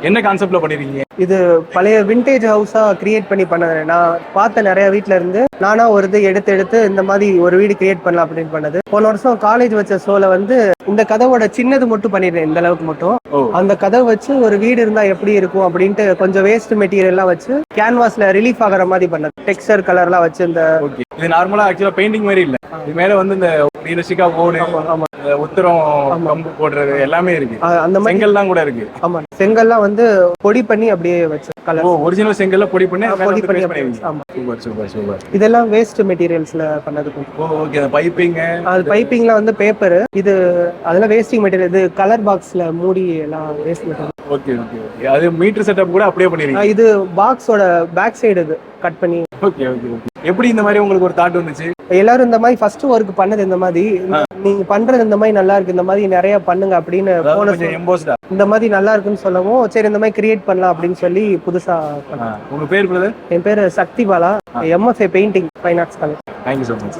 என்ன கான்செப்ட்ல பண்ணிருக்கீங்க? இது பழைய விண்டேஜ் ஹவுஸா கிரியேட் பண்ணது. நான் பார்த்த நிறைய வீட்ல இருந்து நானா ஒரு இது எடுத்து இந்த மாதிரி ஒரு வீடு கிரியேட் பண்ணலாம் அப்படின்னு பண்ணது. போன வருஷம் காலேஜ் வச்ச ஷோல வந்து இந்த கதவோட சின்னது மட்டும் பண்ணிடுறேன், இந்த அளவுக்கு மட்டும். அந்த கதவை வச்சு ஒரு வீடு இருந்தா எப்படி இருக்கும் அப்படின்ட்டு கொஞ்சம் வேஸ்ட் மெட்டீரியல்லாம் வச்சு கேன்வாஸ்ல ரிலீஃப் ஆகிற மாதிரி பண்ணது. டெக்ஸ்டர் கலர்லாம் வச்சு இந்த இது நார்மலா ஆக்சுவலா பெயிண்டிங் மாதிரி இல்ல, இது மேல வந்து இந்த ரியலிஸ்டிக்கா ஓடு, உத்தரம் கம்பு போடுறது எல்லாமே இருக்கு. அந்த மாதிரி செங்கல்லாம் கூட இருக்கு. ஆமா, செங்கல்லாம் வந்து பொடி பண்ணி அப்படியே வச்சு கலர். ஒரிஜினல் செங்கல்ல பொடி பண்ணி பொடி பண்ணி. ஆமா, சூப்பர் சூப்பர் சூப்பர். இதெல்லாம் வேஸ்ட் மெட்டீரியல்ஸ்ல பண்ணது. ஓகே, அந்த பைப்பிங், அது பைப்பிங்ல வந்து பேப்பர், இது அதெல்லாம் வேஸ்டிங் மெட்டீரியல். இது கலர் பாக்ஸ்ல மூடி எல்லாம் waste material. Okay okay okay. அது மீட்டர் செட்டப் கூட அப்படியே பண்ணிருக்கீங்க. இது பாக்ஸோட பேக் சைடு இது கட் பண்ணி. Okay okay okay. எப்படி இந்த மாதிரி உங்களுக்கு ஒரு தாட் வந்துச்சு? எல்லாரும் இந்த மாதிரி ஃபர்ஸ்ட் ஒர்க் பண்ணது இந்த மாதிரி, நீங்க பண்றது இந்த மாதிரி நல்லா இருக்கு, இந்த மாதிரி நிறைய பண்ணுங்க அப்படின்னு இந்த மாதிரி நல்லா இருக்குன்னு சொல்லவும் சரி இந்த மாதிரி கிரியேட் பண்ணலாம் அப்படின்னு சொல்லி புதுசா. உங்க பேர் பிரதர்? என் பேரு Sakthi Bala, MFA painting, fine arts college. Thank you so much.